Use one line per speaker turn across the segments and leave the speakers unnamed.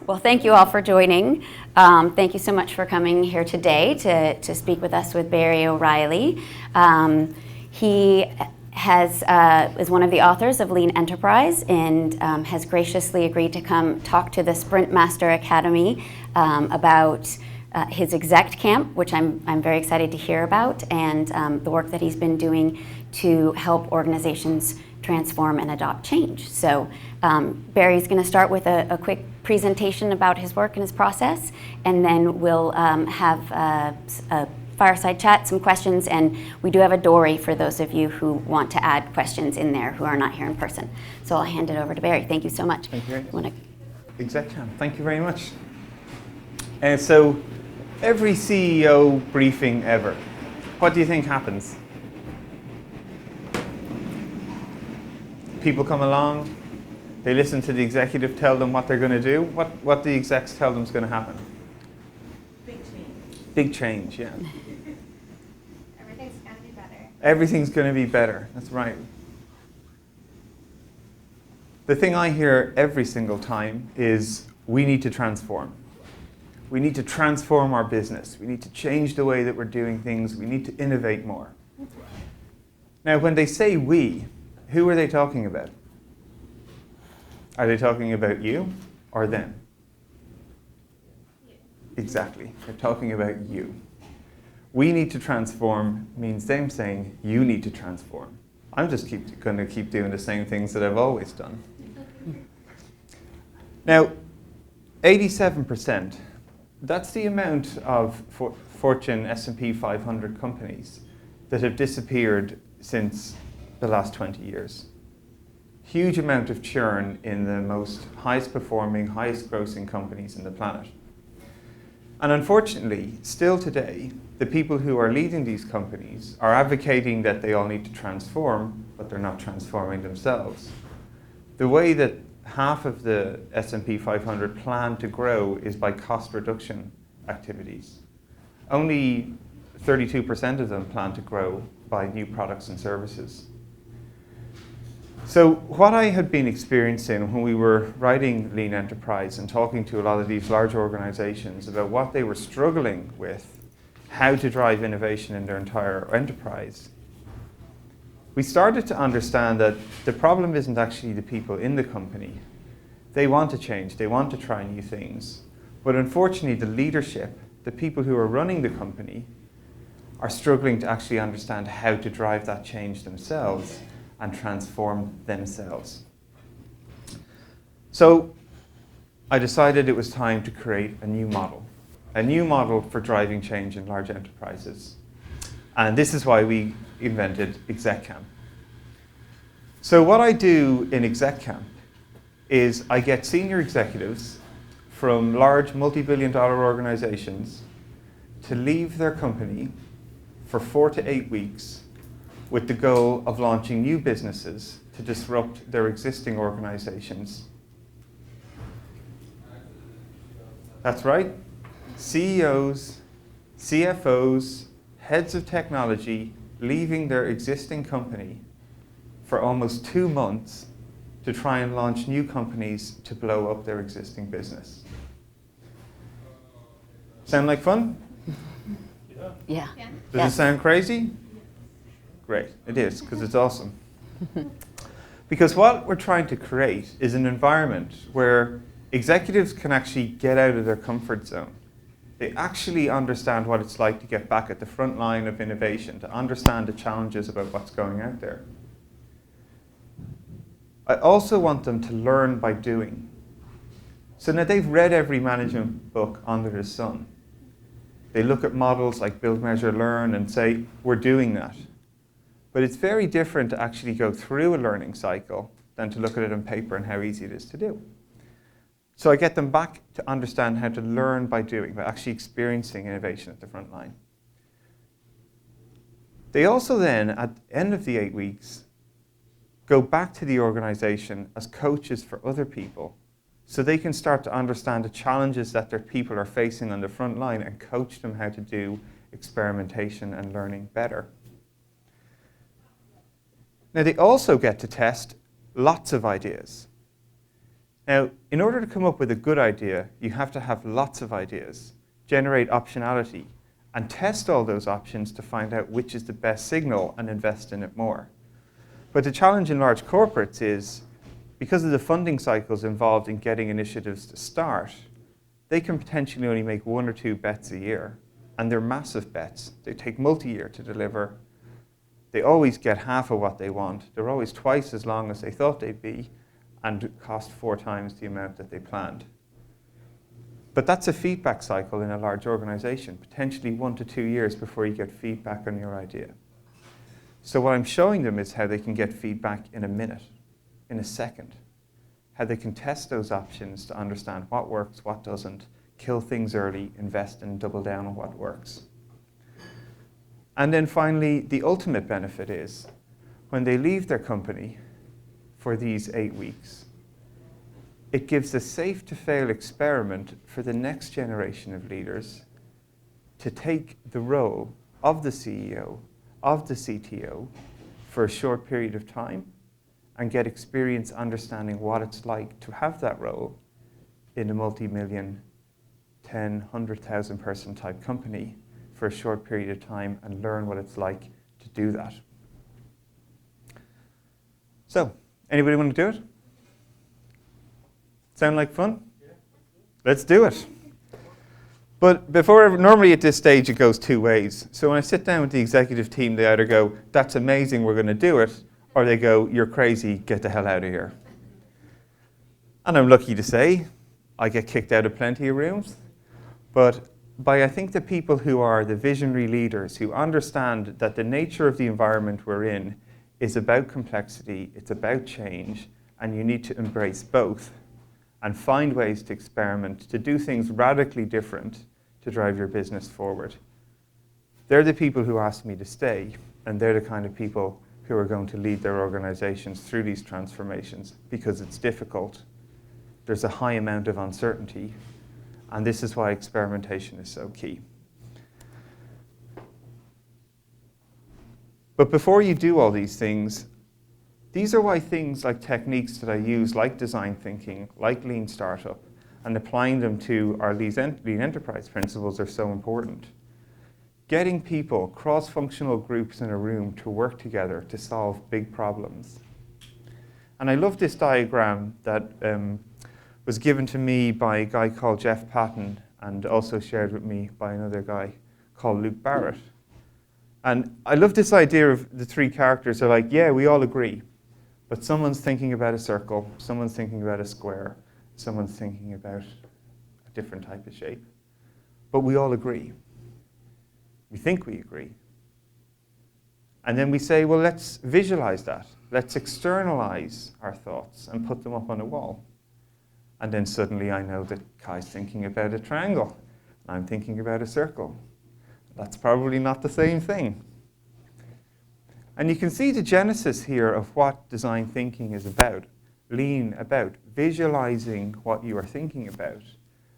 Well, thank you all for joining. Thank you so much for coming here today to speak with us with Barry O'Reilly. He is one of the authors of Lean Enterprise and has graciously agreed to come talk to the Sprint Master Academy about his ExecCamp, which I'm very excited to hear about, and the work that he's been doing to help organizations transform and adopt change. So Barry's going to start with a quick presentation about his work and his process, and then we'll have a fireside chat, some questions, and we do have a dory for those of you who want to add questions in there who are not here in person. So I'll hand it over to Barry. Thank you so much.
Thank you very much. ExecCamp, thank you very much. So every CEO briefing ever, what do you think happens? People come along, they listen to the executive tell them what they're going to do. What the execs tell them is going to happen?
Big change.
Big change, yeah.
Everything's going to be better.
Everything's going to be better, that's right. The thing I hear every single time is we need to transform. We need to transform our business. We need to change the way that we're doing things. We need to innovate more. Now, when they say we, who are they talking about? Are they talking about you or them?
You.
Exactly. They're talking about you. We need to transform means them saying you need to transform. I'm just going to keep doing the same things that I've always done. Now, 87%, that's the amount of Fortune S&P 500 companies that have disappeared since the last 20 years. Huge amount of churn in the most highest performing, highest grossing companies in the planet. And unfortunately, still today, the people who are leading these companies are advocating that they all need to transform, but they're not transforming themselves. The way that half of the S&P 500 plan to grow is by cost reduction activities. Only 32% of them plan to grow by new products and services. So what I had been experiencing when we were writing Lean Enterprise and talking to a lot of these large organizations about what they were struggling with, how to drive innovation in their entire enterprise, we started to understand that the problem isn't actually the people in the company. They want to change, they want to try new things. But unfortunately, the leadership, the people who are running the company, are struggling to actually understand how to drive that change themselves and transform themselves. So I decided it was time to create a new model for driving change in large enterprises. And this is why we invented ExecCamp. So what I do in ExecCamp is I get senior executives from large multi-billion-dollar organizations to leave their company for 4 to 8 weeks with the goal of launching new businesses to disrupt their existing organizations. That's right. CEOs, CFOs, heads of technology leaving their existing company for almost 2 months to try and launch new companies to blow up their existing business. Sound like fun?
Yeah.
Does it sound crazy? Great, it is, because it's awesome. Because what we're trying to create is an environment where executives can actually get out of their comfort zone. They actually understand what it's like to get back at the front line of innovation, to understand the challenges about what's going out there. I also want them to learn by doing. So now they've read every management book under the sun. They look at models like Build, Measure, Learn and say, we're doing that. But it's very different to actually go through a learning cycle than to look at it on paper and how easy it is to do. So I get them back to understand how to learn by doing, by actually experiencing innovation at the front line. They also then, at the end of the 8 weeks, go back to the organization as coaches for other people so they can start to understand the challenges that their people are facing on the front line and coach them how to do experimentation and learning better. Now, they also get to test lots of ideas. Now, in order to come up with a good idea, you have to have lots of ideas, generate optionality, and test all those options to find out which is the best signal and invest in it more. But the challenge in large corporates is, because of the funding cycles involved in getting initiatives to start, they can potentially only make 1 or 2 bets a year. And they're massive bets. They take multi-year to deliver. They always get half of what they want. They're always twice as long as they thought they'd be, and cost 4 times the amount that they planned. But that's a feedback cycle in a large organization, potentially 1 to 2 years before you get feedback on your idea. So what I'm showing them is how they can get feedback in a minute, in a second, how they can test those options to understand what works, what doesn't, kill things early, invest and double down on what works. And then finally, the ultimate benefit is when they leave their company for these 8 weeks, it gives a safe-to-fail experiment for the next generation of leaders to take the role of the CEO, of the CTO, for a short period of time and get experience understanding what it's like to have that role in a multi-million, 10, 100,000 person type company for a short period of time and learn what it's like to do that. So, anybody want to do it? Sound like fun? Yeah. Let's do it. But normally at this stage it goes 2 ways. So when I sit down with the executive team, they either go, that's amazing, we're going to do it, or they go, you're crazy, get the hell out of here. And I'm lucky to say, I get kicked out of plenty of rooms. But by, I think, the people who are the visionary leaders, who understand that the nature of the environment we're in is about complexity, it's about change, and you need to embrace both and find ways to experiment, to do things radically different to drive your business forward. They're the people who asked me to stay, and they're the kind of people who are going to lead their organizations through these transformations because it's difficult. There's a high amount of uncertainty, and this is why experimentation is so key. But before you do all these things, these are why things like techniques that I use, like design thinking, like lean startup, and applying them to our lean enterprise principles are so important. Getting people, cross-functional groups in a room to work together to solve big problems. And I love this diagram that was given to me by a guy called Jeff Patton and also shared with me by another guy called Luke Barrett. And I love this idea of the 3 characters are like, yeah, we all agree. But someone's thinking about a circle, someone's thinking about a square, someone's thinking about a different type of shape. But we all agree. We think we agree. And then we say, well, let's visualize that. Let's externalize our thoughts and put them up on a wall. And then suddenly I know that Kai's thinking about a triangle, and I'm thinking about a circle. That's probably not the same thing. And you can see the genesis here of what design thinking is about, lean about, visualizing what you are thinking about,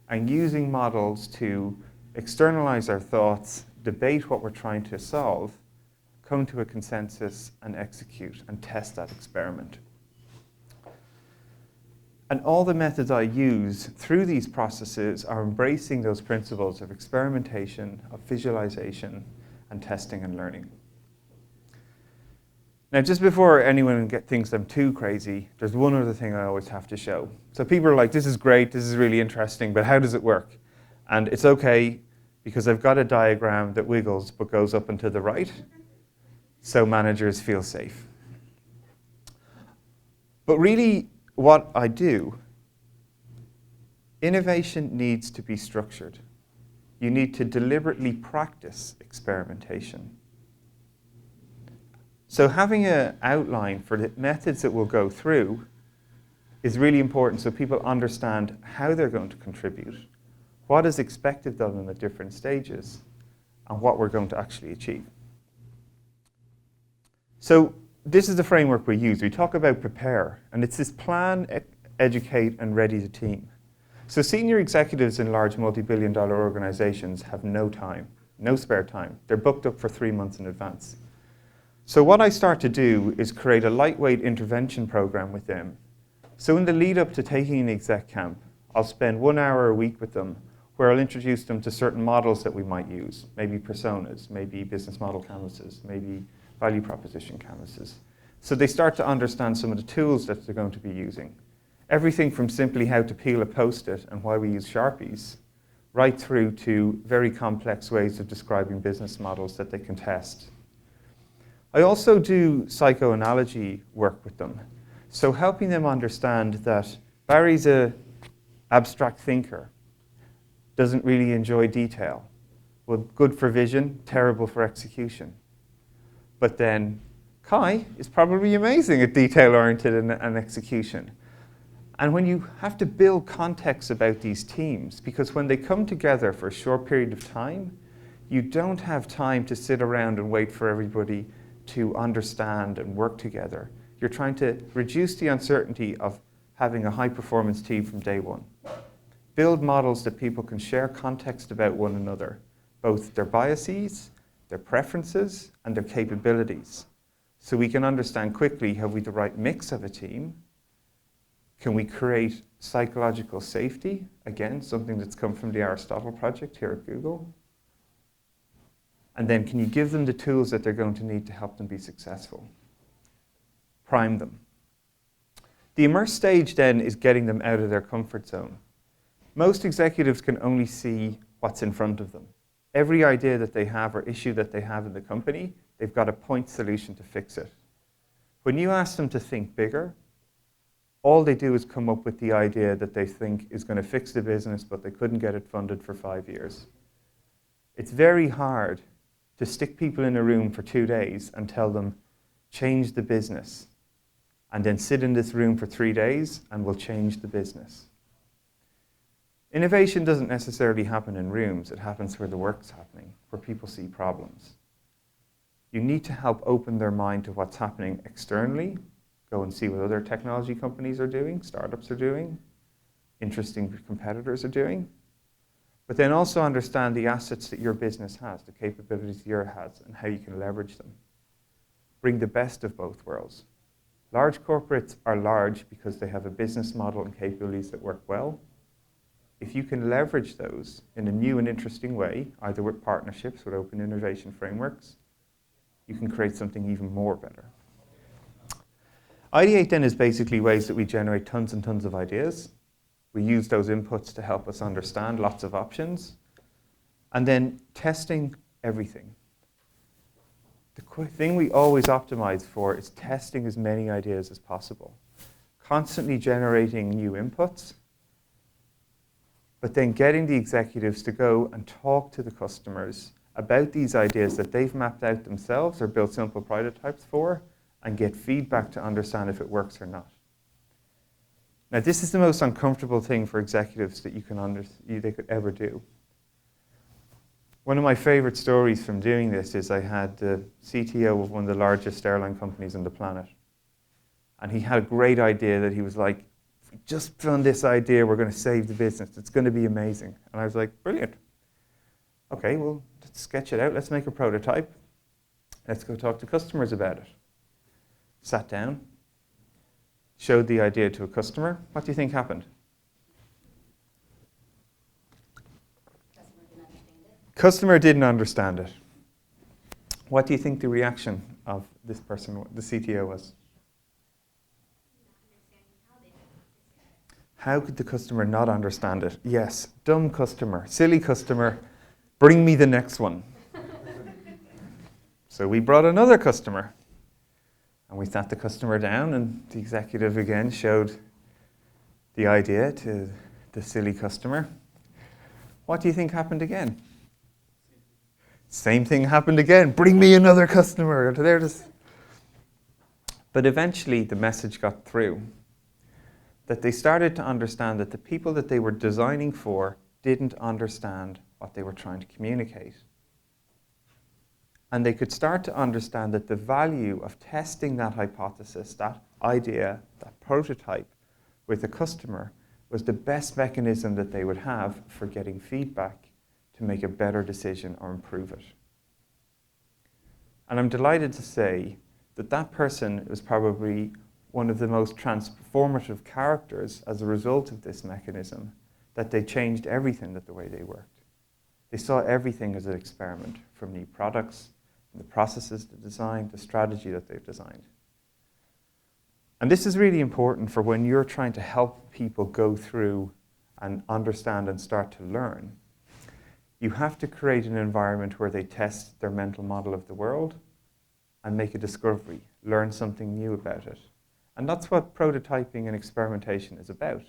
and using models to externalize our thoughts, debate what we're trying to solve, come to a consensus, and execute and test that experiment. And all the methods I use through these processes are embracing those principles of experimentation, of visualization, and testing and learning. Now, just before anyone thinks I'm too crazy, there's one other thing I always have to show. So people are like, this is great, this is really interesting, but how does it work? And it's okay, because I've got a diagram that wiggles but goes up and to the right, so managers feel safe. But really, what I do, innovation needs to be structured. You need to deliberately practice experimentation. So having an outline for the methods that we'll go through is really important so people understand how they're going to contribute, what is expected of them at different stages, and what we're going to actually achieve. So this is the framework we use. We talk about prepare, and it's this plan, educate, and ready the team. So senior executives in large multi-billion-dollar organizations have no time, no spare time. They're booked up for 3 months in advance. So what I start to do is create a lightweight intervention program with them So in the lead up to taking an exec camp, I'll spend 1 hour a week with them where I'll introduce them to certain models that we might use, maybe personas, maybe business model canvases, maybe value proposition canvases. So they start to understand some of the tools that they're going to be using. Everything from simply how to peel a Post-it and why we use Sharpies, right through to very complex ways of describing business models that they can test. I also do psychoanalogy work with them. So helping them understand that Barry's an abstract thinker, doesn't really enjoy detail. Well, good for vision, terrible for execution. But then Kai is probably amazing at detail-oriented and execution. And when you have to build context about these teams, because when they come together for a short period of time, you don't have time to sit around and wait for everybody to understand and work together. You're trying to reduce the uncertainty of having a high-performance team from day one. Build models that people can share context about one another, both their biases, their preferences, and their capabilities. So we can understand quickly, have we the right mix of a team? Can we create psychological safety? Again, something that's come from the Aristotle project here at Google. And then can you give them the tools that they're going to need to help them be successful? Prime them. The immerse stage then is getting them out of their comfort zone. Most executives can only see what's in front of them. Every idea that they have or issue that they have in the company, they've got a point solution to fix it. When you ask them to think bigger, all they do is come up with the idea that they think is going to fix the business, but they couldn't get it funded for 5 years. It's very hard to stick people in a room for 2 days and tell them, change the business, and then sit in this room for 3 days and we'll change the business. Innovation doesn't necessarily happen in rooms. It happens where the work's happening, where people see problems. You need to help open their mind to what's happening externally. Go and see what other technology companies are doing, startups are doing, interesting competitors are doing. But then also understand the assets that your business has, the capabilities your has, and how you can leverage them. Bring the best of both worlds. Large corporates are large because they have a business model and capabilities that work well. If you can leverage those in a new and interesting way, either with partnerships, with open innovation frameworks, you can create something even more better. Ideate then is basically ways that we generate tons and tons of ideas. We use those inputs to help us understand lots of options. And then testing everything. The thing we always optimize for is testing as many ideas as possible. Constantly generating new inputs, but then getting the executives to go and talk to the customers about these ideas that they've mapped out themselves or built simple prototypes for, and get feedback to understand if it works or not. Now, this is the most uncomfortable thing for executives that they could ever do. One of my favorite stories from doing this is I had the CTO of one of the largest airline companies on the planet. And he had a great idea that he was like, if we just run this idea, we're going to save the business. It's going to be amazing. And I was like, brilliant. Okay, well, let's sketch it out. Let's make a prototype. Let's go talk to customers about it. Sat down, showed the idea to a customer. What do you think happened? Customer didn't understand it. What do you think the reaction of this person, the CTO, was? How could the customer not understand it? Yes, dumb customer, silly customer, bring me the next one. So we brought another customer. And we sat the customer down, and the executive again showed the idea to the silly customer. What do you think happened again? Same thing happened again. Bring me another customer. But eventually the message got through that they started to understand that the people that they were designing for didn't understand what they were trying to communicate. And they could start to understand that the value of testing that hypothesis, that idea, that prototype with the customer was the best mechanism that they would have for getting feedback to make a better decision or improve it. And I'm delighted to say that that person was probably one of the most transformative characters as a result of this mechanism, that they changed everything that the way they worked. They saw everything as an experiment, from new products, the processes, the design, the strategy that they've designed. And this is really important for when you're trying to help people go through and understand and start to learn. You have to create an environment where they test their mental model of the world and make a discovery, learn something new about it. And that's what prototyping and experimentation is about.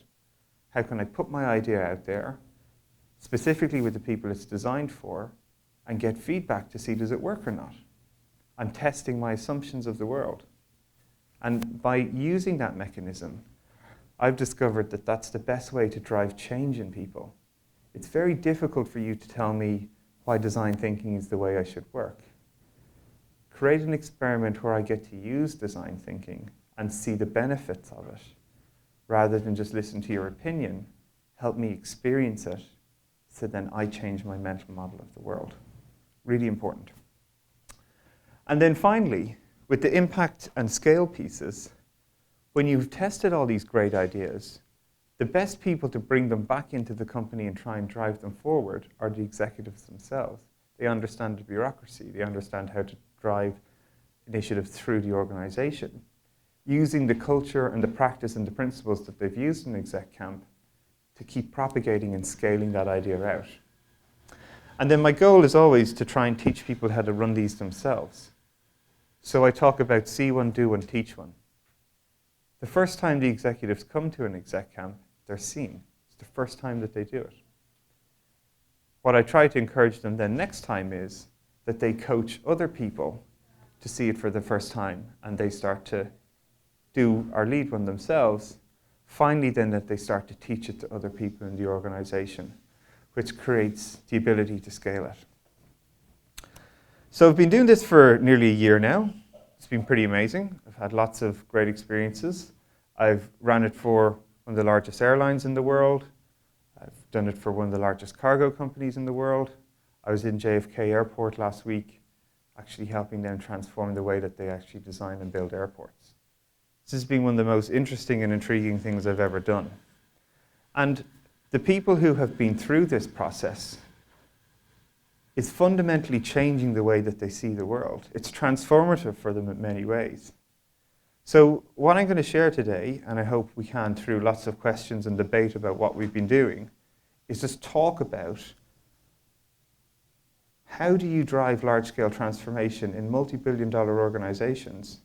How can I put my idea out there, specifically with the people it's designed for, and get feedback to see does it work or not? I'm testing my assumptions of the world. And by using that mechanism, I've discovered that that's the best way to drive change in people. It's very difficult for you to tell me why design thinking is the way I should work. Create an experiment where I get to use design thinking and see the benefits of it, rather than just listen to your opinion. Help me experience it, so then I change my mental model of the world. Really important. And then finally, with the impact and scale pieces, when you've tested all these great ideas, the best people to bring them back into the company and try and drive them forward are the executives themselves. They understand the bureaucracy. They understand how to drive initiatives through the organization, using the culture and the practice and the principles that they've used in ExecCamp to keep propagating and scaling that idea out. And then my goal is always to try and teach people how to run these themselves. So I talk about see one, do one, teach one. The first time the executives come to an ExecCamp, they're seen. It's the first time that they do it. What I try to encourage them then next time is that they coach other people to see it for the first time, and they start to do or lead one themselves. Finally then that they start to teach it to other people in the organization, which creates the ability to scale it. So I've been doing this for nearly a year now. It's been pretty amazing. I've had lots of great experiences. I've ran it for one of the largest airlines in the world. I've done it for one of the largest cargo companies in the world. I was in JFK Airport last week, actually helping them transform the way that they actually design and build airports. This has been one of the most interesting and intriguing things I've ever done. And the people who have been through this process is fundamentally changing the way that they see the world. It's transformative for them in many ways. So what I'm going to share today, and I hope we can through lots of questions and debate about what we've been doing, is just talk about how do you drive large-scale transformation in multi-billion-dollar organizations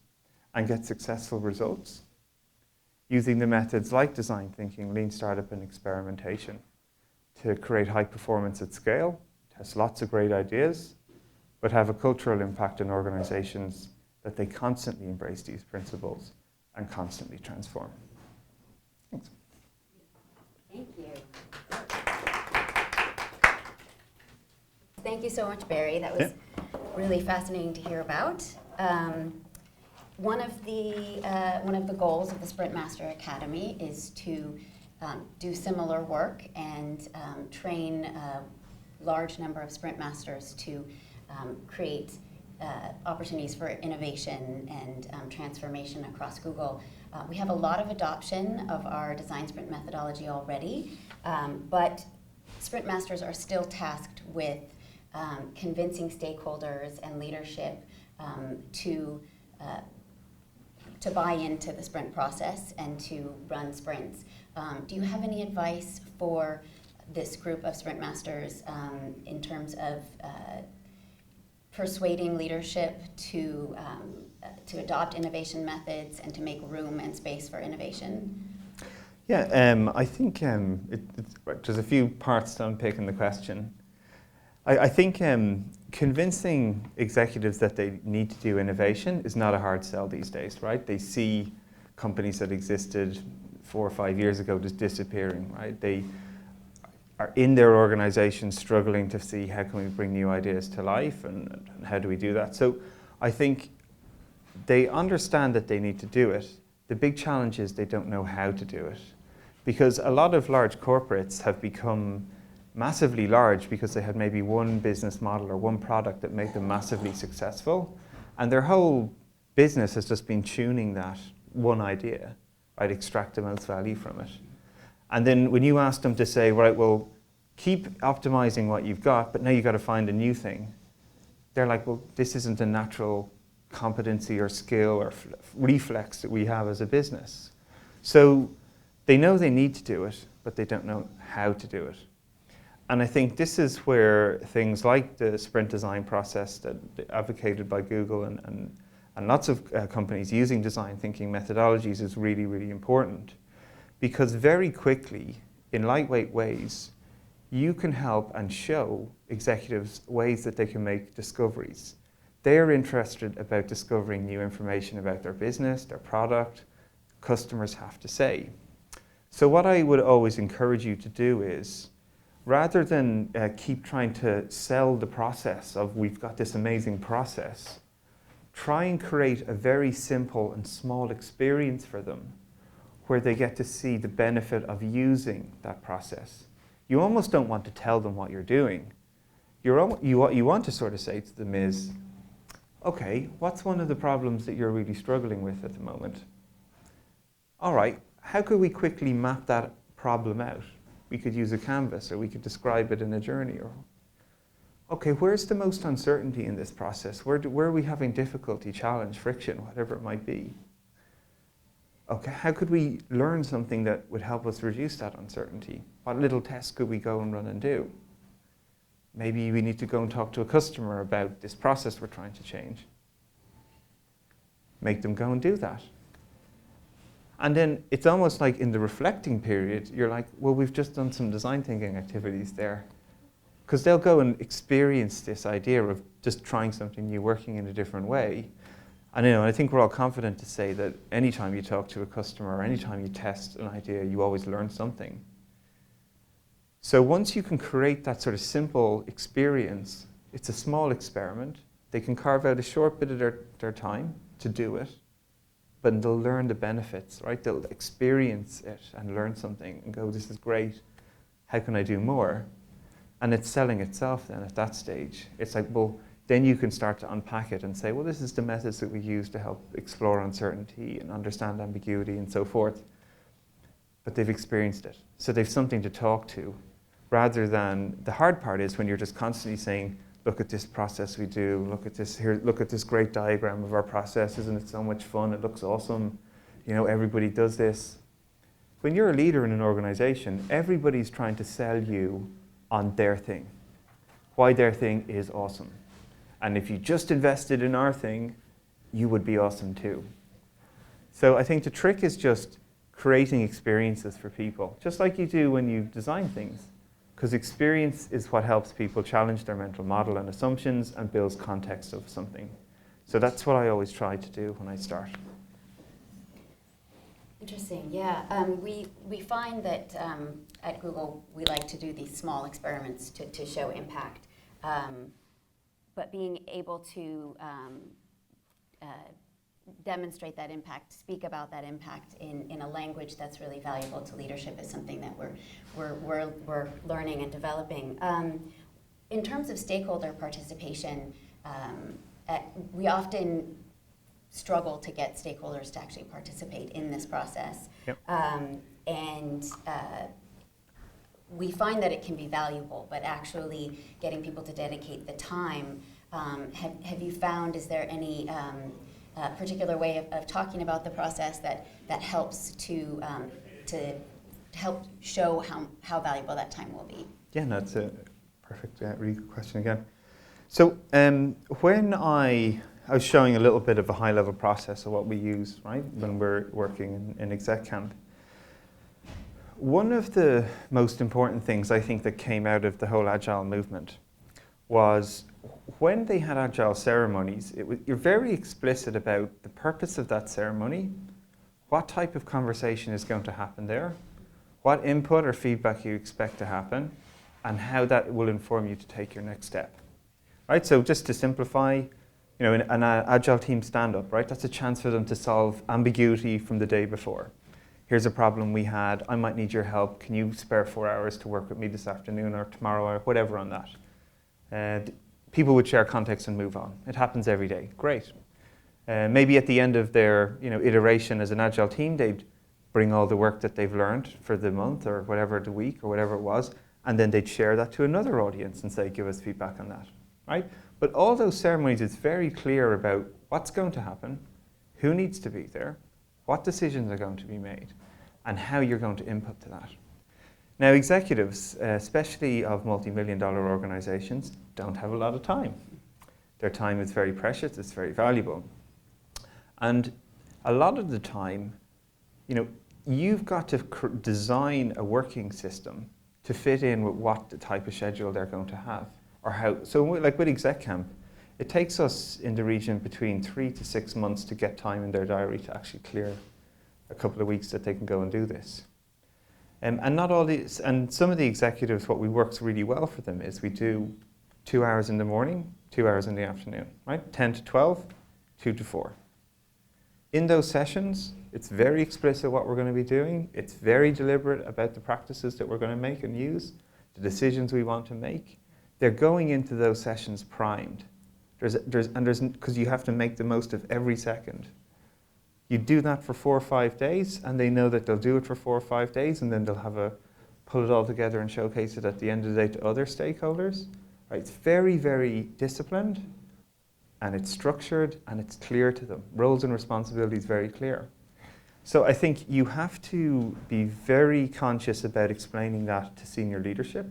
and get successful results using the methods like design thinking, lean startup, and experimentation to create high performance at scale, test lots of great ideas, but have a cultural impact in organizations that they constantly embrace these principles and constantly transform. Thanks.
Thank you. Thank you so much, Barry. That was really fascinating to hear about. One of the goals of the Sprint Master Academy is to do similar work and train a large number of Sprint Masters to create opportunities for innovation and transformation across Google. We have a lot of adoption of our design sprint methodology already, but Sprint Masters are still tasked with convincing stakeholders and leadership to buy into the sprint process and to run sprints. Do you have any advice for this group of Sprint Masters in terms of persuading leadership to adopt innovation methods and to make room and space for innovation?
Yeah, I think there's a few parts to unpick in the question. I think convincing executives that they need to do innovation is not a hard sell these days, right? They see companies that existed 4 or 5 years ago just disappearing, right? They are in their organization struggling to see how can we bring new ideas to life and how do we do that. So I think they understand that they need to do it. The big challenge is they don't know how to do it, because a lot of large corporates have become massively large because they had maybe one business model or one product that made them massively successful, and their whole business has just been tuning that one idea, right? Extract the most value from it. And then when you ask them to say, right, well, keep optimizing what you've got, but now you've got to find a new thing. They're like, well, this isn't a natural competency or skill or reflex that we have as a business. So they know they need to do it, but they don't know how to do it. And I think this is where things like the sprint design process that advocated by Google and lots of companies using design thinking methodologies is really, really important. Because very quickly, in lightweight ways, you can help and show executives ways that they can make discoveries. They're interested about discovering new information about their business, their product, customers have to say. So what I would always encourage you to do is, rather than keep trying to sell the process of we've got this amazing process, try and create a very simple and small experience for them where they get to see the benefit of using that process. You almost don't want to tell them what you're doing. What you want to sort of say to them is, okay, what's one of the problems that you're really struggling with at the moment? All right, how could we quickly map that problem out? We could use a canvas, or we could describe it in a journey. Or, okay, where's the most uncertainty in this process? Where are we having difficulty, challenge, friction, whatever it might be? Okay, how could we learn something that would help us reduce that uncertainty? What little tests could we go and run and do? Maybe we need to go and talk to a customer about this process we're trying to change. Make them go and do that. And then it's almost like in the reflecting period, you're like, well, we've just done some design thinking activities there. Because they'll go and experience this idea of just trying something new, working in a different way. And I think we're all confident to say that anytime you talk to a customer or anytime you test an idea, you always learn something. So once you can create that sort of simple experience, it's a small experiment. They can carve out a short bit of their time to do it, but they'll learn the benefits, right? They'll experience it and learn something and go, this is great. How can I do more? And it's selling itself then at that stage. It's like, well, then you can start to unpack it and say, well, this is the methods that we use to help explore uncertainty and understand ambiguity and so forth. But they've experienced it. So they've something to talk to, rather than the hard part is when you're just constantly saying, look at this process we do, look at this here, look at this great diagram of our process, isn't it so much fun, it looks awesome, everybody does this. When you're a leader in an organization, everybody's trying to sell you on their thing, why their thing is awesome. And if you just invested in our thing, you would be awesome too. So I think the trick is just creating experiences for people, just like you do when you design things. Because experience is what helps people challenge their mental model and assumptions and builds context of something. So that's what I always try to do when I start.
Interesting, yeah. We find that at Google, we like to do these small experiments to show impact. But being able to demonstrate that impact, speak about that impact in a language that's really valuable to leadership is something that we're learning and developing. In terms of stakeholder participation, we often struggle to get stakeholders to actually participate in this process.
Yep.
We find that it can be valuable, but actually getting people to dedicate the time, have you found, is there any particular way of talking about the process that helps to help show how valuable that time will be?
Yeah, no, it's a perfect, really good question again. So when I was showing a little bit of a high-level process of what we use, right, when we're working in ExecCamp, one of the most important things I think that came out of the whole agile movement was when they had agile ceremonies, you're very explicit about the purpose of that ceremony, what type of conversation is going to happen there, what input or feedback you expect to happen, and how that will inform you to take your next step. Right? So just to simplify, an agile team stand-up, right? That's a chance for them to solve ambiguity from the day before. Here's a problem we had, I might need your help, can you spare 4 hours to work with me this afternoon or tomorrow or whatever on that. People would share context and move on. It happens every day, great. Maybe at the end of their iteration as an agile team, they'd bring all the work that they've learned for the month or whatever, the week or whatever it was, and then they'd share that to another audience and say, give us feedback on that, right? But all those ceremonies, it's very clear about what's going to happen, who needs to be there, what decisions are going to be made, and how you're going to input to that. Now, executives, especially of multi-million-dollar organizations, don't have a lot of time. Their time is very precious, it's very valuable. And a lot of the time, you've got to design a working system to fit in with what the type of schedule they're going to have, or how. So, like with ExecCamp, it takes us in the region between 3 to 6 months to get time in their diary to actually clear a couple of weeks that they can go and do this. And not all these, and some of the executives, what works really well for them is we do 2 hours in the morning, 2 hours in the afternoon, right? 10 to 12, 2 to 4. In those sessions, it's very explicit what we're going to be doing. It's very deliberate about the practices that we're going to make and use, the decisions we want to make. They're going into those sessions primed. Because you have to make the most of every second. You do that for 4 or 5 days, and they know that they'll do it for 4 or 5 days, and then they'll pull it all together and showcase it at the end of the day to other stakeholders. Right? It's very, very disciplined, and it's structured, and it's clear to them. Roles and responsibilities very clear. So I think you have to be very conscious about explaining that to senior leadership,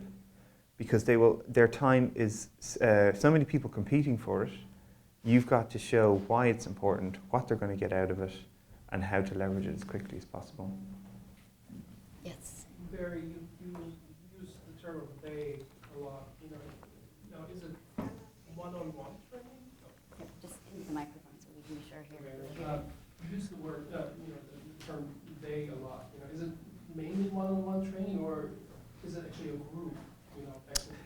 because their time is, so many people competing for it. You've got to show why it's important, what they're going to get out of it, and how to leverage it as quickly as possible.
Yes.
Barry, you use the term obey a lot. Now is it one-on-one training?
Yep, just in the microphone so we can be sure here.
Okay. You use the word, the term they a lot. Is it mainly one-on-one training, or is it actually a group?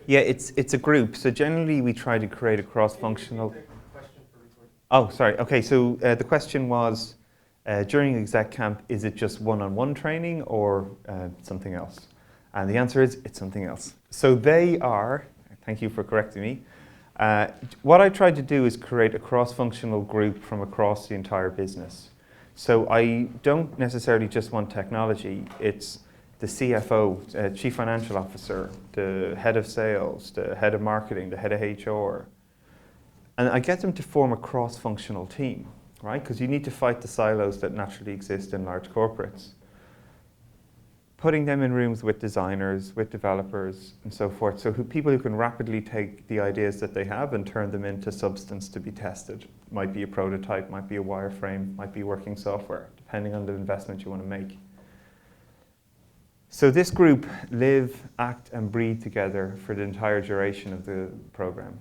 Yeah, it's a group. So generally, we try to create a cross-functional. Oh, sorry. Okay, so the question was, during ExecCamp, is it just one-on-one training or something else? And the answer is, it's something else. So they are, thank you for correcting me, what I tried to do is create a cross-functional group from across the entire business. So I don't necessarily just want technology, it's the CFO, Chief Financial Officer, the head of sales, the head of marketing, the head of HR. And I get them to form a cross-functional team, right? Because you need to fight the silos that naturally exist in large corporates. Putting them in rooms with designers, with developers, and so forth, so people who can rapidly take the ideas that they have and turn them into substance to be tested. Might be a prototype, might be a wireframe, might be working software, depending on the investment you want to make. So this group live, act, and breathe together for the entire duration of the program.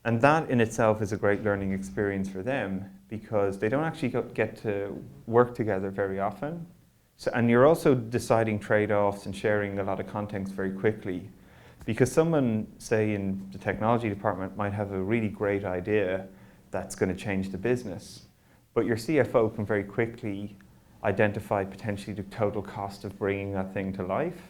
And that in itself is a great learning experience for them, because they don't actually get to work together very often. So, and you're also deciding trade-offs and sharing a lot of context very quickly, because someone, say in the technology department, might have a really great idea that's going to change the business, but your CFO can very quickly identify potentially the total cost of bringing that thing to life.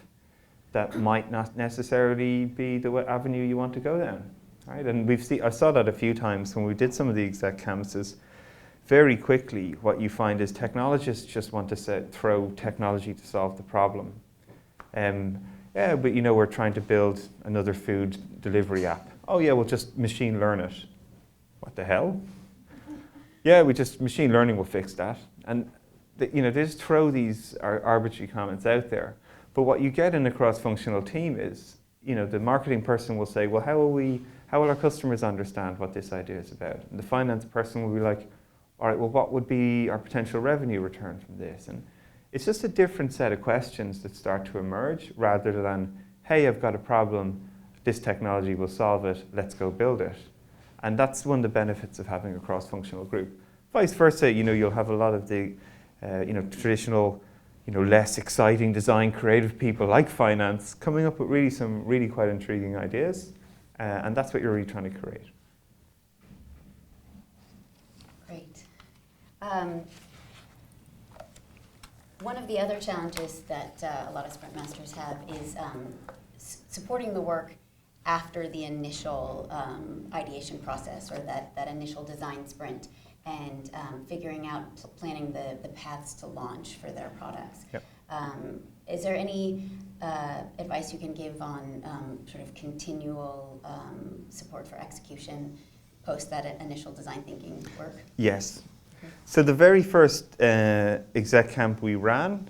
That might not necessarily be the avenue you want to go down, right? And I saw that a few times when we did some of the exec camps. Is very quickly what you find is technologists just want to throw technology to solve the problem. Yeah, but we're trying to build another food delivery app. Oh yeah, we'll just machine learn it. What the hell? Yeah, machine learning will fix that. And they just throw these arbitrary comments out there. But what you get in a cross-functional team is, the marketing person will say, well, how will our customers understand what this idea is about? And the finance person will be like, all right, well, what would be our potential revenue return from this? And it's just a different set of questions that start to emerge, rather than, hey, I've got a problem, this technology will solve it, let's go build it. And that's one of the benefits of having a cross-functional group. Vice versa, you'll have a lot of the traditional, less exciting design creative people like finance coming up with some really quite intriguing ideas. And that's what you're really trying to create.
Great. One of the other challenges that a lot of Sprint Masters have is supporting the work after the initial ideation process or that initial design sprint and figuring out, planning the paths to launch for their products.
Yep.
Is there any advice you can give on sort of continual support for execution post that initial design thinking work?
Yes. So the very first ExecCamp we ran,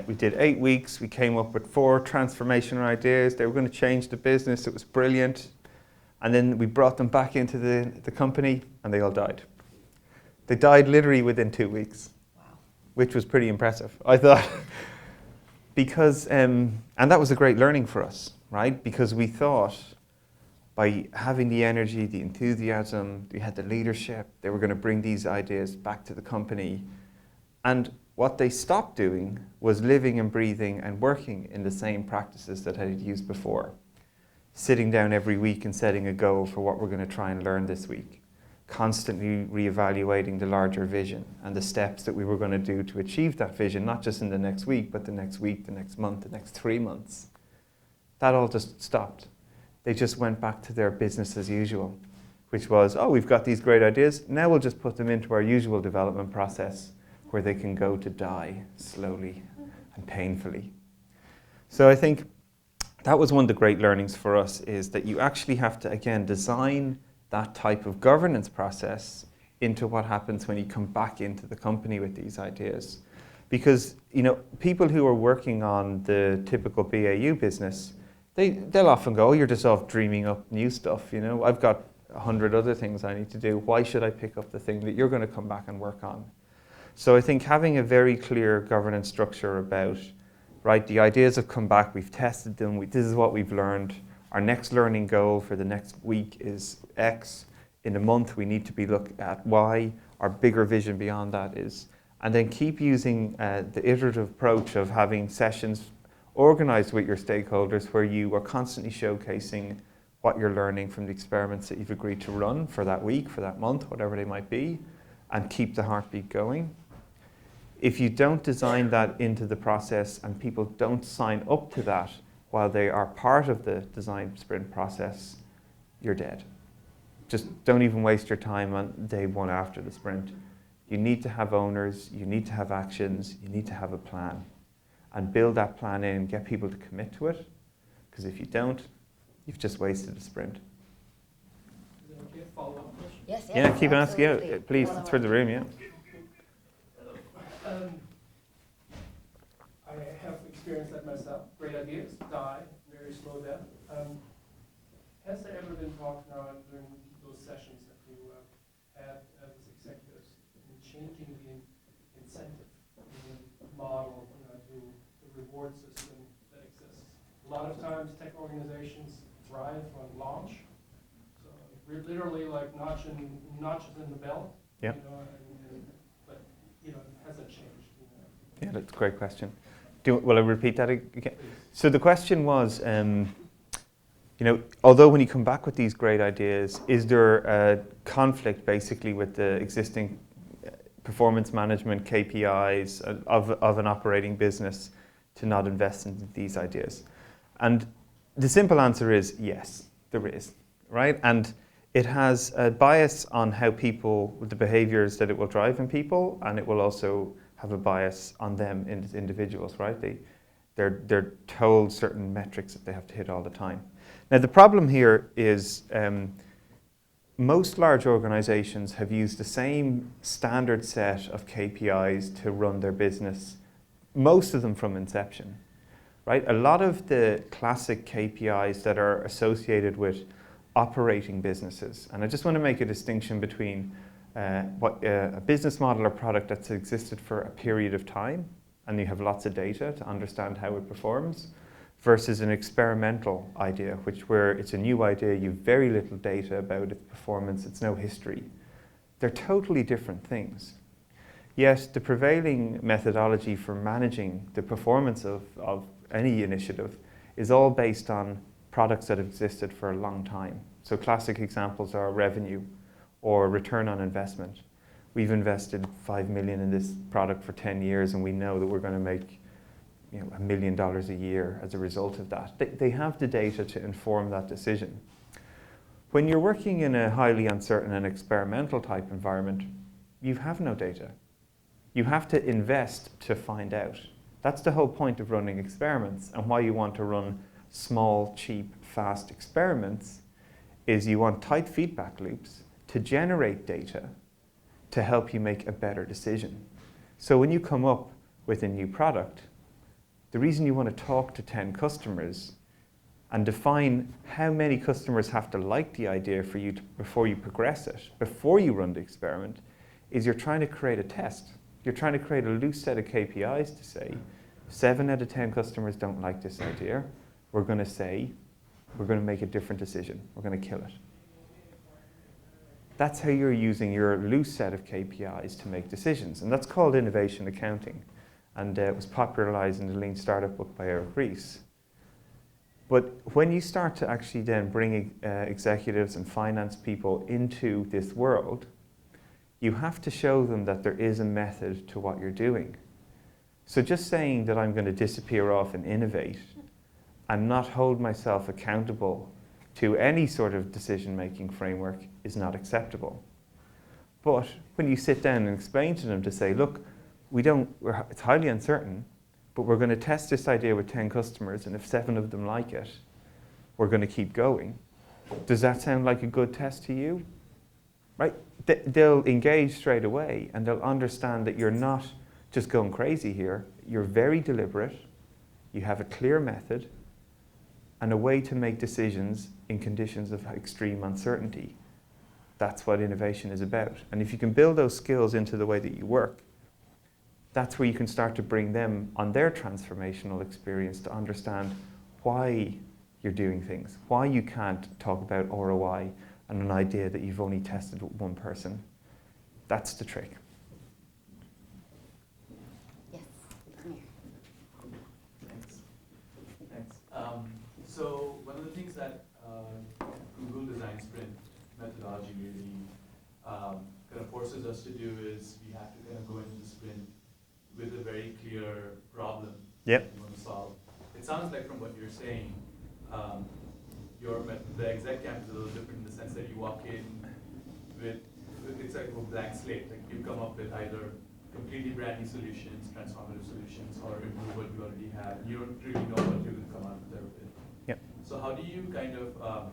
we did 8 weeks. We came up with 4 transformational ideas. They were going to change the business. It was brilliant. And then we brought them back into the company, and they all died. They died literally within 2 weeks.
Wow.
Which was pretty impressive, I thought. Because, and that was a great learning for us, right? Because we thought by having the energy, the enthusiasm, we had the leadership, they were going to bring these ideas back to the company. And what they stopped doing was living and breathing and working in the same practices that I had used before. Sitting down every week and setting a goal for what we're going to try and learn this week. Constantly reevaluating the larger vision and the steps that we were going to do to achieve that vision, not just in the next week, but the next week, the next month, the next 3 months. That all just stopped. They just went back to their business as usual, which was, oh, we've got these great ideas. Now we'll just put them into our usual development process where they can go to die slowly and painfully. So I think that was one of the great learnings for us, is that you actually have to, again, design that type of governance process into what happens when you come back into the company with these ideas. Because, you know, people who are working on the typical BAU business, they'll often go, oh, you're just off dreaming up new stuff, you know. I've got 100 other things I need to do. Why should I pick up the thing that you're going to come back and work on? So I think having a very clear governance structure about, right, the ideas have come back, we've tested them, this is what we've learned. Our next learning goal for the next week is X. In a month, we need to be looking at Y. Our bigger vision beyond that is, and then keep using the iterative approach of having sessions organized with your stakeholders where you are constantly showcasing what you're learning from the experiments that you've agreed to run for that week, for that month, whatever they might be, and keep the heartbeat going. If you don't design that into the process and people don't sign up to that while they are part of the design sprint process, you're dead. Just don't even waste your time on day one after the sprint. You need to have owners, you need to have actions, you need to have a plan. And build that plan in, get people to commit to it. Because if you don't, you've just wasted a sprint.
Is that okay? Follow-up question?
Yes, yes.
Yeah, keep asking.
Absolutely.
Yeah, please, it's for the room, yeah.
I have experienced that myself. Great ideas die very slow death. Has there ever been talk now during those sessions that you had as executives in changing the incentive model, to the reward system that exists? A lot of times tech organizations thrive on launch. So we're literally like notches in the belt.
Yeah.
But has that changed?
Yeah, that's a great question. Will I repeat that again? So the question was, although when you come back with these great ideas, is there a conflict basically with the existing performance management KPIs of an operating business to not invest in these ideas? And the simple answer is yes, there is, right? And it has a bias on how people, the behaviors that it will drive in people, and it will also have a bias on them as individuals, right? They're told certain metrics that they have to hit all the time. Now the problem here is most large organizations have used the same standard set of KPIs to run their business, most of them from inception, right? A lot of the classic KPIs that are associated with operating businesses, and I just want to make a distinction between a business model or product that's existed for a period of time, and you have lots of data to understand how it performs, versus an experimental idea, where it's a new idea, you have very little data about its performance, it's no history. They're totally different things. Yet the prevailing methodology for managing the performance of any initiative is all based on products that have existed for a long time. So classic examples are revenue or return on investment. We've invested 5 million in this product for 10 years and we know that we're going to make $1 million a year as a result of that. They have the data to inform that decision. When you're working in a highly uncertain and experimental type environment, you have no data. You have to invest to find out. That's the whole point of running experiments, and why you want to run small, cheap, fast experiments is you want tight feedback loops to generate data to help you make a better decision. So when you come up with a new product, the reason you want to talk to 10 customers and define how many customers have to like the idea for you before you progress it, before you run the experiment, is you're trying to create a test. You're trying to create a loose set of KPIs to say, 7 out of 10 customers don't like this idea. We're going to make a different decision. We're going to kill it. That's how you're using your loose set of KPIs to make decisions. And that's called innovation accounting. And it was popularized in the Lean Startup book by Eric Ries. But when you start to actually then bring executives and finance people into this world, you have to show them that there is a method to what you're doing. So just saying that I'm going to disappear off and innovate and not hold myself accountable to any sort of decision-making framework is not acceptable. But when you sit down and explain to them to say, look, it's highly uncertain, but we're going to test this idea with 10 customers, and if 7 of them like it, we're going to keep going. Does that sound like a good test to you? Right? They'll engage straight away, and they'll understand that you're not just going crazy here. You're very deliberate. You have a clear method and a way to make decisions in conditions of extreme uncertainty. That's what innovation is about. And if you can build those skills into the way that you work, that's where you can start to bring them on their transformational experience to understand why you're doing things, why you can't talk about ROI and an idea that you've only tested with one person. That's the trick.
Yes, come here.
Thanks. So one of the things that Google Design Sprint methodology really kind of forces us to do is we have to kind of go into the sprint with a very clear problem that you want to solve. It sounds like from what you're saying, the ExecCamp is a little different in the sense that you walk in with it's like a blank slate. Like you come up with either completely brand new solutions, transformative solutions, or improve what you already have. You don't really know what you're going to come out with.
Yep.
So how do you kind of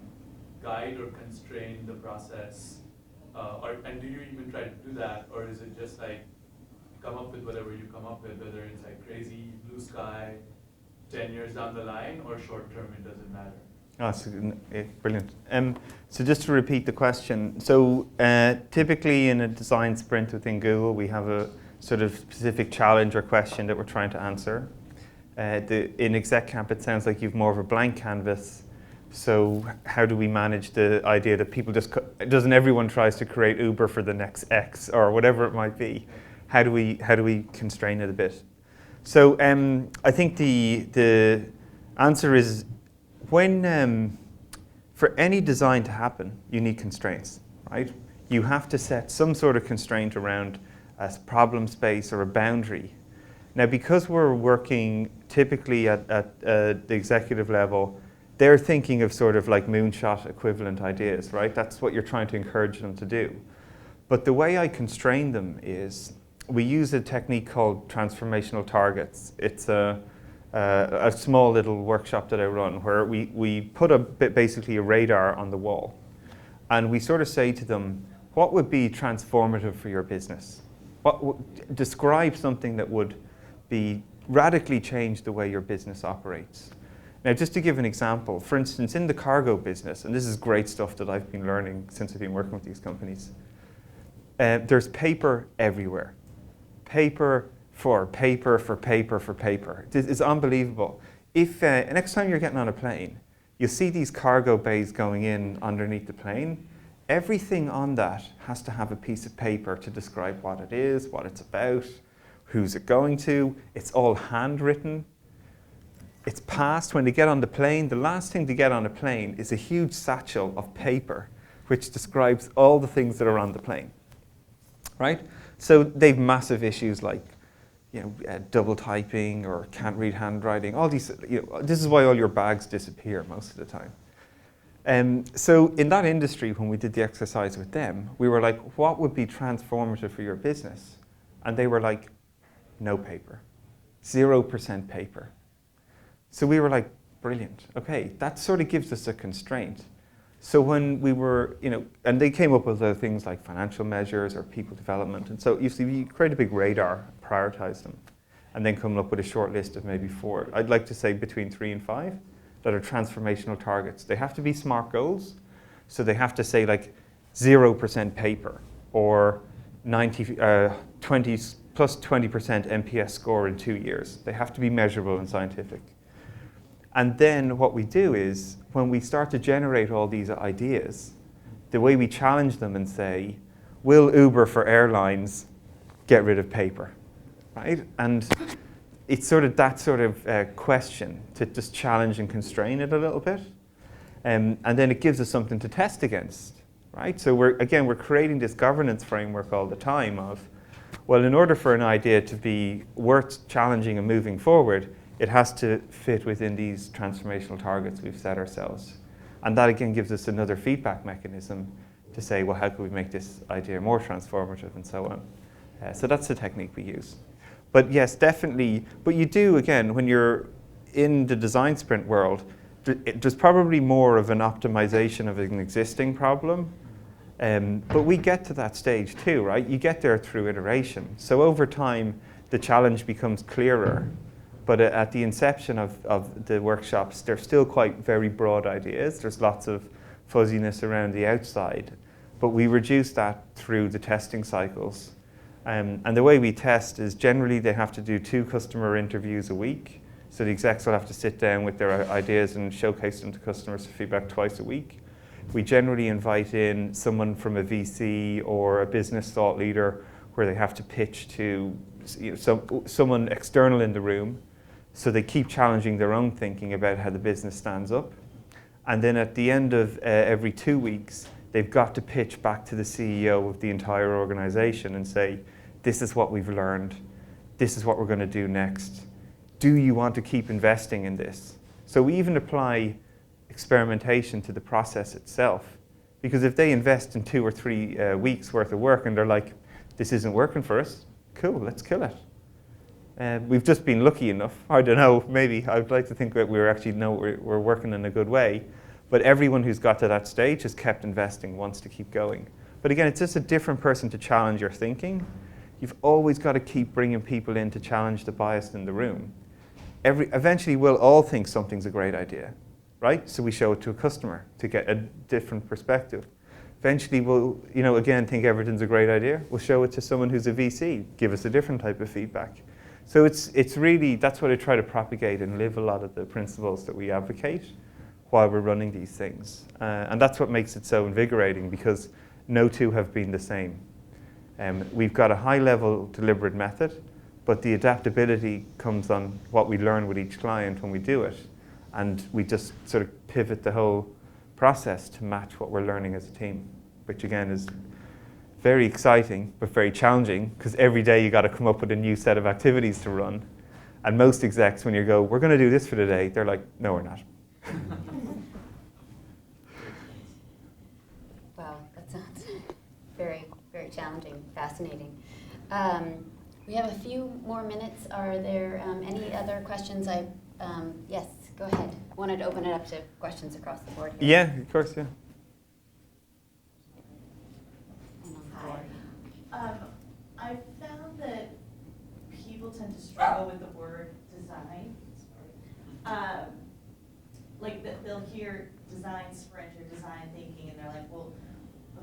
guide or constrain the process? And do you even try to do that, or is it just like come up with whatever you come up with, whether it's like crazy, blue sky, 10 years down the line, or short term, it doesn't matter?
Oh, brilliant. So just to repeat the question, so typically in a design sprint within Google, we have a sort of specific challenge or question that we're trying to answer. In ExecCamp, it sounds like you've more of a blank canvas. So how do we manage the idea that people doesn't everyone tries to create Uber for the next X or whatever it might be? How do we constrain it a bit? So I think the answer is when for any design to happen, you need constraints, right? You have to set some sort of constraint around a problem space or a boundary. Now, because we're working typically at the executive level, they're thinking of sort of like moonshot equivalent ideas, right? That's what you're trying to encourage them to do. But the way I constrain them is we use a technique called Transformational Targets. It's a small little workshop that I run where we put basically a radar on the wall. And we sort of say to them, what would be transformative for your business? Describe something that would be radically change the way your business operates. Now, just to give an example, for instance, in the cargo business, and this is great stuff that I've been learning since I've been working with these companies, there's paper everywhere. Paper for paper for paper for paper. It's unbelievable. If next time you're getting on a plane, you see these cargo bays going in underneath the plane, everything on that has to have a piece of paper to describe what it is, what it's about, who's it going to. It's all handwritten. It's passed when they get on the plane. The last thing to get on a plane is a huge satchel of paper which describes all the things that are on the plane, right? So they've massive issues like, double typing or can't read handwriting. All these, this is why all your bags disappear most of the time. So in that industry, when we did the exercise with them, we were like, what would be transformative for your business? And they were like, no paper, 0% paper. So we were like, brilliant. Okay, that sort of gives us a constraint. So when we were, and they came up with other things like financial measures or people development. And so you see, we create a big radar, prioritize them, and then come up with a short list of maybe 4. I'd like to say between 3 and 5 that are transformational targets. They have to be SMART goals. So they have to say like 0% paper or 20 plus 20% NPS score in 2 years. They have to be measurable and scientific. And then what we do is, when we start to generate all these ideas, the way we challenge them and say, will Uber for airlines get rid of paper, right? And it's sort of that sort of question to just challenge and constrain it a little bit. And then it gives us something to test against, right? So we're creating this governance framework all the time of, well, in order for an idea to be worth challenging and moving forward, it has to fit within these transformational targets we've set ourselves. And that again gives us another feedback mechanism to say, well, how can we make this idea more transformative and so on. So that's the technique we use. But yes, definitely, but you do, again, when you're in the design sprint world, there's probably more of an optimization of an existing problem. But we get to that stage too, right? You get there through iteration. So over time, the challenge becomes clearer. But at the inception of the workshops, they're still quite very broad ideas. There's lots of fuzziness around the outside. But we reduce that through the testing cycles. And the way we test is generally they have to do 2 customer interviews a week. So the execs will have to sit down with their ideas and showcase them to customers for feedback twice a week. We generally invite in someone from a VC or a business thought leader where they have to pitch to someone external in the room. So they keep challenging their own thinking about how the business stands up. And then at the end of every 2 weeks, they've got to pitch back to the CEO of the entire organization and say, this is what we've learned. This is what we're going to do next. Do you want to keep investing in this? So we even apply experimentation to the process itself. Because if they invest in 2 or 3 weeks worth of work and they're like, this isn't working for us, cool, let's kill it. We've just been lucky enough. I don't know, maybe I'd like to think that we're working in a good way. But everyone who's got to that stage has kept investing, wants to keep going. But again, it's just a different person to challenge your thinking. You've always got to keep bringing people in to challenge the bias in the room. Eventually, we'll all think something's a great idea, right? So we show it to a customer to get a different perspective. Eventually, we'll, again, think everything's a great idea. We'll show it to someone who's a VC, give us a different type of feedback. So it's really, that's what I try to propagate and live a lot of the principles that we advocate while we're running these things. And that's what makes it so invigorating, because no two have been the same. We've got a high-level deliberate method, but the adaptability comes on what we learn with each client when we do it. And we just sort of pivot the whole process to match what we're learning as a team, which again is very exciting, but very challenging, because every day you got to come up with a new set of activities to run. And most execs, when you go, we're going to do this for today, they're like, no, we're not.
Wow, that sounds very, very challenging, fascinating. We have a few more minutes. Are there any other questions? Yes, go ahead. Wanted to open it up to questions across the board here.
Yeah, of course, yeah.
I've found that people tend to struggle with the word design. They'll hear design sprint or design thinking, and they're like, well,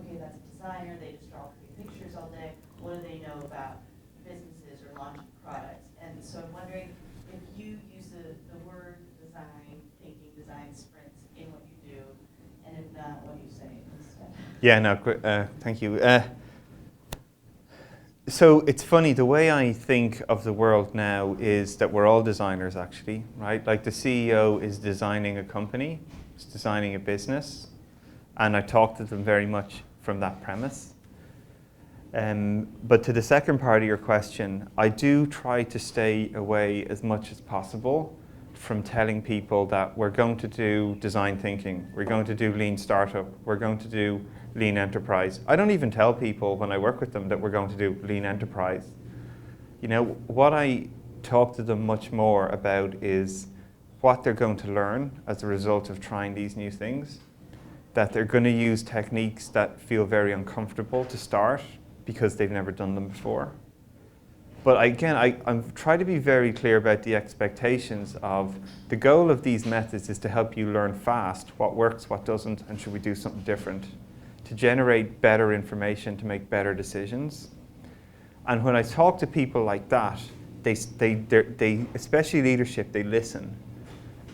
okay, that's a designer. They just draw pretty pictures all day. What do they know about businesses or launching products? And so I'm wondering if you use the word design thinking, design sprints in what you do, and if not, what do you say instead?
Yeah, no, thank you. So it's funny, the way I think of the world now is that we're all designers actually, right? Like the CEO is designing a company, is designing a business, and I talk to them very much from that premise. But to the second part of your question, I do try to stay away as much as possible from telling people that we're going to do design thinking, we're going to do lean startup, we're going to do lean enterprise. I don't even tell people when I work with them that we're going to do lean enterprise. You know, what I talk to them much more about is what they're going to learn as a result of trying these new things, that they're going to use techniques that feel very uncomfortable to start because they've never done them before. But again, I'm trying to be very clear about the expectations of the goal of these methods is to help you learn fast what works, what doesn't, and should we do something different, to generate better information, to make better decisions. And when I talk to people like that, they especially leadership, they listen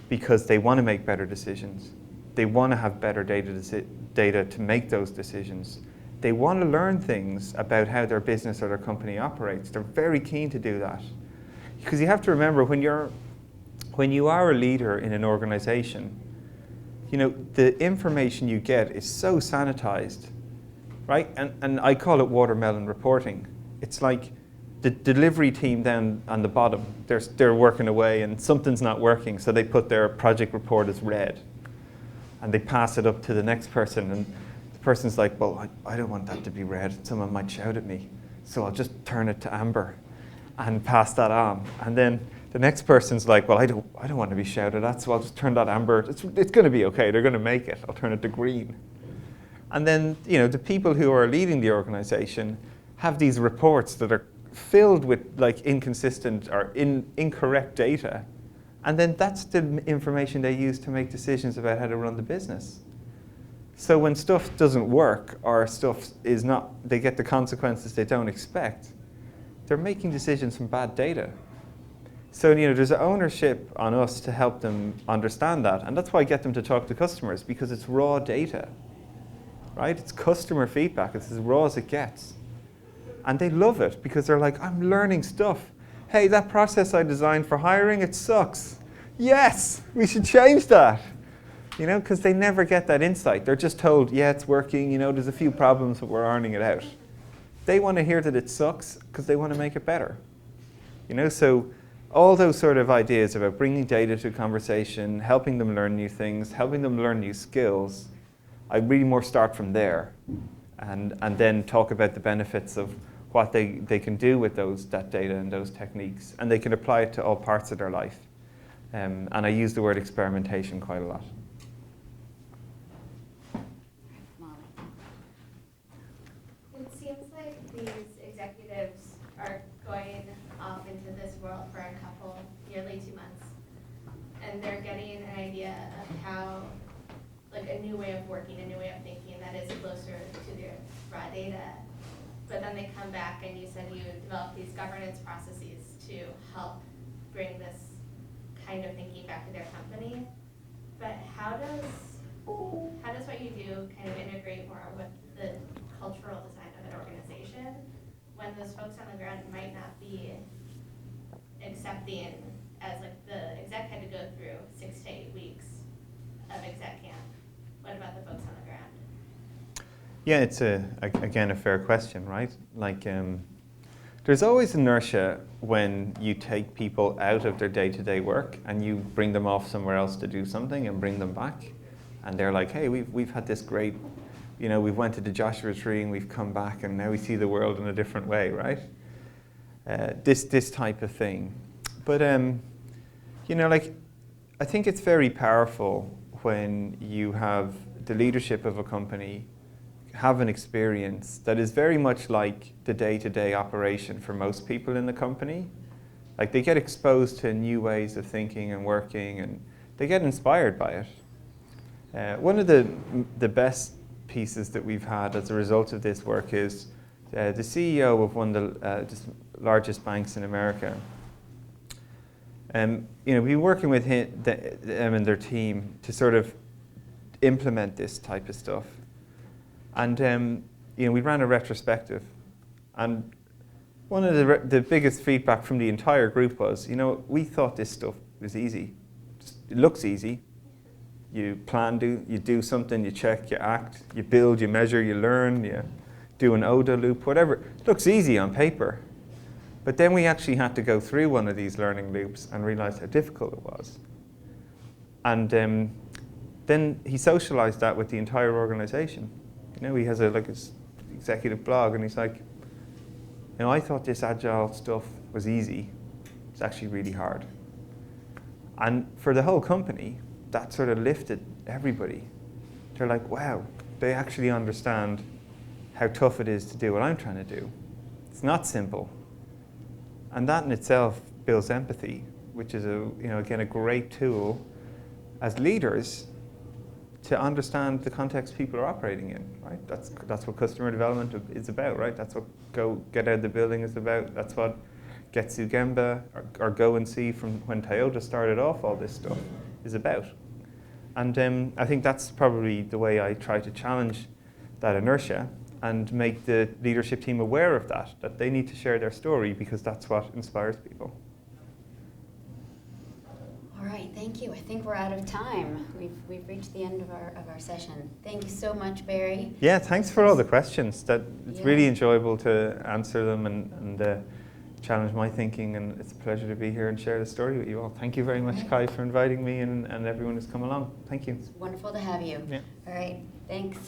because they want to make better decisions. They want to have better data to make those decisions. They want to learn things about how their business or their company operates. They're very keen to do that. Because you have to remember, when you are a leader in an organization, you know, the information you get is so sanitized, right? And I call it watermelon reporting. It's like the delivery team down on the bottom, they're working away and something's not working, so they put their project report as red. And they pass it up to the next person, and the person's like, well, I don't want that to be red. Someone might shout at me. So I'll just turn it to amber and pass that on. And then the next person's like, well, I don't want to be shouted at, so I'll just turn that amber. It's going to be okay. They're going to make it. I'll turn it to green. And then, you know, the people who are leading the organization have these reports that are filled with like inconsistent or incorrect data. And then that's the information they use to make decisions about how to run the business. So when stuff doesn't work or stuff is not, they get the consequences they don't expect, they're making decisions from bad data. So, you know, there's an ownership on us to help them understand that. And that's why I get them to talk to customers, because it's raw data, right? It's customer feedback. It's as raw as it gets. And they love it because they're like, I'm learning stuff. Hey, that process I designed for hiring, it sucks. Yes, we should change that. You know, because they never get that insight. They're just told, yeah, it's working, you know, there's a few problems, but we're ironing it out. They want to hear that it sucks because they want to make it better. You know, so all those sort of ideas about bringing data to a conversation, helping them learn new things, helping them learn new skills, I really more start from there and then talk about the benefits of what they can do with that data and those techniques, and they can apply it to all parts of their life. And I use the word experimentation quite a lot.
It seems like these executives are going off into this world for nearly 2 months, and they're getting an idea of how, like, a new way of working, a new way of thinking that is closer to their raw data. But then they come back, and you said you developed these governance processes to help bring this kind of thinking back to their company. But how does what you do kind of integrate more with the cultural design of an organization when those folks on the ground might not be accepting, as like the exec had to go through 6 to 8 weeks of ExecCamp? What about the folks on the ground?
Yeah, it's again a fair question, right? Like, there's always inertia when you take people out of their day-to-day work and you bring them off somewhere else to do something and bring them back, and they're like, hey, we've had this great, you know, we've went to the Joshua Tree and we've come back and now we see the world in a different way, right? This type of thing, but you know, like, I think it's very powerful when you have the leadership of a company have an experience that is very much like the day-to-day operation for most people in the company. Like, they get exposed to new ways of thinking and working, and they get inspired by it. One of the best pieces that we've had as a result of this work is the CEO of one of the largest banks in America. You know, we've been working with them and their team to sort of implement this type of stuff. And you know, we ran a retrospective, and one of the biggest feedback from the entire group was, you know, we thought this stuff was easy. It looks easy. You plan, you do something, you check, you act, you build, you measure, you learn, do an ODA loop, whatever. It looks easy on paper. But then we actually had to go through one of these learning loops and realize how difficult it was. And then he socialized that with the entire organization. You know, he has his executive blog, and he's like, you know, I thought this agile stuff was easy. It's actually really hard. And for the whole company, that sort of lifted everybody. They're like, wow, they actually understand how tough it is to do what I'm trying to do. It's not simple. And that in itself builds empathy, which is again, a great tool as leaders to understand the context people are operating in, right? That's what customer development is about, right? That's what get out of the building is about. That's what Getsu Gemba or Go and See from when Toyota started off all this stuff is about. And I think that's probably the way I try to challenge that inertia and make the leadership team aware of that they need to share their story, because that's what inspires people.
All right, thank you. I think we're out of time. We've reached the end of our session. Thank you so much, Barry.
Yeah, thanks for all the questions. It's really enjoyable to answer them and challenge my thinking, and it's a pleasure to be here and share the story with you all. Thank you very much, Kai, for inviting me and everyone who's come along. Thank you.
It's wonderful to have you.
Yeah.
All right, thanks.